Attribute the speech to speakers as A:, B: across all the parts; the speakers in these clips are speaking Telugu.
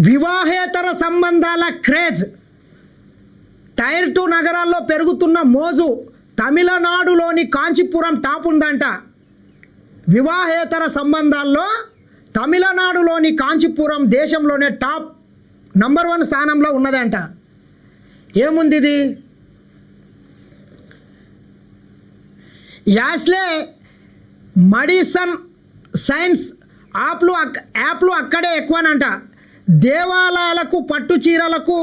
A: వివాహేతర సంబంధాల క్రేజ్ టైర్ 2 నగరాల్లో పెరుగుతున్న మోజు తమిళనాడులోని కాంచీపురం టాప్ ఉందంట. వివాహేతర సంబంధాల్లో తమిళనాడులోని కాంచీపురం దేశంలోనే టాప్ నంబర్ 1 స్థానంలో ఉన్నదంట. ఏముంది ఇది? యాస్లే మడిసన్ సైన్స్ యాప్లు అక్కడే ఎక్కువనంట. దేవాలయాలకు పట్టు చీరలకు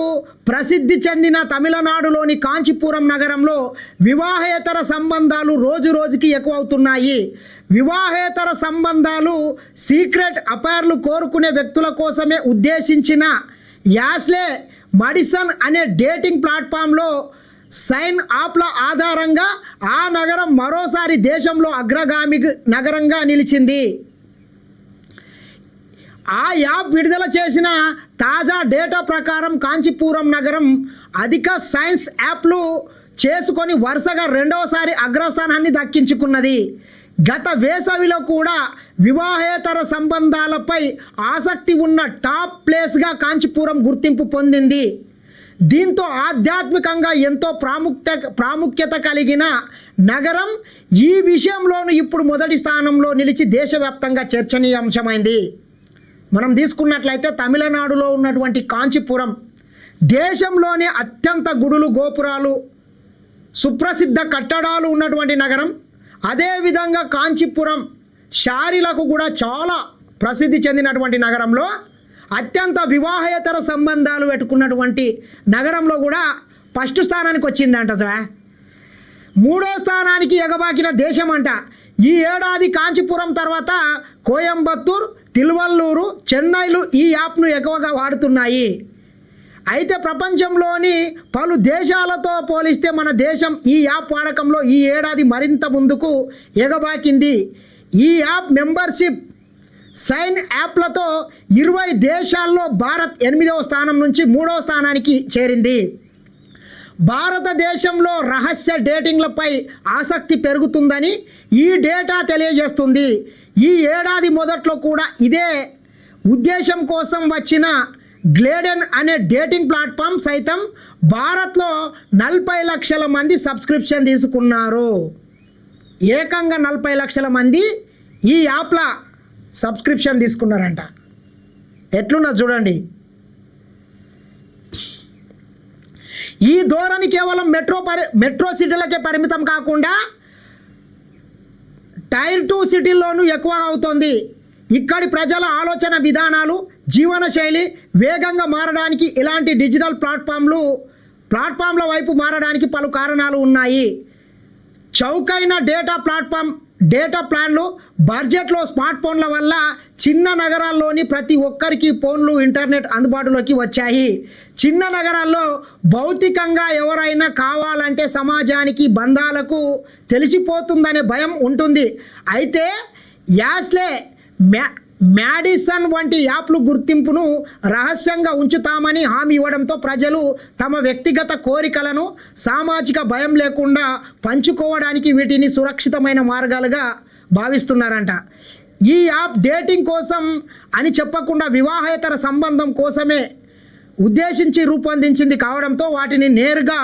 A: ప్రసిద్ధి చెందిన తమిళనాడులోని కాంచీపురం నగరంలో వివాహేతర సంబంధాలు రోజు రోజుకి ఎక్కువ అవుతున్నాయి. వివాహేతర సంబంధాలు సీక్రెట్ అఫైర్లు కోరుకునే వ్యక్తుల కోసమే ఉద్దేశించిన యాస్లే మడిసన్ అనే డేటింగ్ ప్లాట్ఫామ్లో సైన్ యాప్ల ఆధారంగా ఆ నగరం మరోసారి దేశంలో అగ్రగామి నగరంగా నిలిచింది. ఆ యాప్ విడుదల చేసిన తాజా డేటా ప్రకారం కాంచీపురం నగరం అధిక సైన్స్ యాప్లు చేసుకొని వరుసగా రెండవసారి అగ్రస్థానాన్ని దక్కించుకున్నది. గత వేసవిలో కూడా వివాహేతర సంబంధాలపై ఆసక్తి ఉన్న టాప్ ప్లేస్గా కాంచీపురం గుర్తింపు పొందింది. దీంతో ఆధ్యాత్మికంగా ఎంతో ప్రాముఖ్యత కలిగిన నగరం ఈ విషయంలోనూ ఇప్పుడు మొదటి స్థానంలో నిలిచి దేశవ్యాప్తంగా చర్చనీయాంశమైంది. మనం తీసుకున్నట్లయితే తమిళనాడులో ఉన్నటువంటి కాంచీపురం దేశంలోనే అత్యంత గుడులు గోపురాలు సుప్రసిద్ధ కట్టడాలు ఉన్నటువంటి నగరం. అదేవిధంగా కాంచీపురం శారీలకు కూడా చాలా ప్రసిద్ధి చెందినటువంటి నగరంలో అత్యంత వివాహేతర సంబంధాలు పెట్టుకున్నటువంటి నగరంలో కూడా ఫస్ట్ స్థానానికి వచ్చిందంట. మూడో స్థానానికి ఎగబాకిన దేశం అంట. ఈ ఏడాది కాంచీపురం తర్వాత కోయంబత్తూర్, తిరువల్లూరు, చెన్నైలు ఈ యాప్ను ఎక్కువగా వాడుతున్నాయి. అయితే ప్రపంచంలోని పలు దేశాలతో పోలిస్తే మన దేశం ఈ యాప్ వాడకంలో ఈ ఏడాది మరింత ముందుకు ఎగబాకింది. ఈ యాప్ మెంబర్షిప్ సైన్ యాప్లతో 20 దేశాల్లో భారత్ 8వ స్థానం నుంచి 3వ స్థానానికి చేరింది. భారతదేశంలో రహస్య డేటింగ్లపై ఆసక్తి పెరుగుతుందని ఈ డేటా తెలియజేస్తుంది. ఈ ఏడాది మొదట్లో కూడా ఇదే ఉద్దేశం కోసం వచ్చిన గ్లేడెన్ అనే డేటింగ్ ప్లాట్ఫామ్ సైతం భారత్లో 40 లక్షల మంది సబ్స్క్రిప్షన్ తీసుకున్నారు. ఏకంగా 40 లక్షల మంది ఈ యాప్ల సబ్స్క్రిప్షన్ తీసుకున్నారంట. ఎట్లున్నా చూడండి. ఈ ధోరణి కేవలం మెట్రో సిటీలకే పరిమితం కాకుండా టైర్ 2 సిటీల్లోనూ ఎక్కువగా అవుతోంది. ఇక్కడి ప్రజల ఆలోచన విధానాలు, జీవనశైలి వేగంగా మారడానికి ఇలాంటి డిజిటల్ ప్లాట్ఫామ్ల వైపు మారడానికి పలు కారణాలు ఉన్నాయి. చౌకైన డేటా ప్లాన్లు, బడ్జెట్లో స్మార్ట్ ఫోన్ల వల్ల చిన్న నగరాల్లోని ప్రతి ఒక్కరికి ఫోన్లు, ఇంటర్నెట్ అందుబాటులోకి వచ్చాయి. చిన్న నగరాల్లో భౌతికంగా ఎవరైనా కావాలంటే సమాజానికి, బంధాలకు తెలిసిపోతుందనే భయం ఉంటుంది. అయితే యాస్లే మ్యాడిసన్ వంటి యాప్లు గుర్తింపును రహస్యంగా ఉంచుతామని హామీ ఇవ్వడంతో ప్రజలు తమ వ్యక్తిగత కోరికలను సామాజిక భయం లేకుండా పంచుకోవడానికి వీటిని సురక్షితమైన మార్గాలుగా భావిస్తున్నారంట. ఈ యాప్ డేటింగ్ కోసం అని చెప్పకుండా వివాహేతర సంబంధం కోసమే ఉద్దేశించి రూపొందించింది కావడంతో వాటిని నేరుగా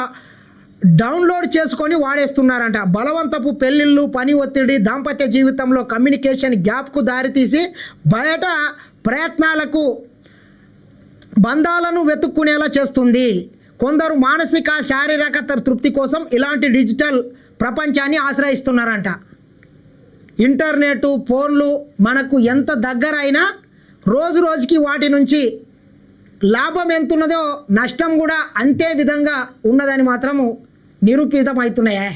A: డౌన్లోడ్ చేసుకొని వాడేస్తున్నారంట. బలవంతపు పెళ్ళిళ్ళు, పని ఒత్తిడి, దాంపత్య జీవితంలో కమ్యూనికేషన్ గ్యాప్కు దారితీసి బయట ప్రయత్నాలకు బంధాలను వెతుక్కునేలా చేస్తుంది. కొందరు మానసిక, శారీరక తృప్తి కోసం ఇలాంటి డిజిటల్ ప్రపంచాన్ని ఆశ్రయిస్తున్నారంట. ఇంటర్నెట్, ఫోన్లు మనకు ఎంత దగ్గర అయినా రోజు రోజుకి వాటి నుంచి లాభం ఎంతున్నదో నష్టం కూడా అంతే విధంగా ఉన్నదని మాత్రము నిరూపితమవుతున్నాయే.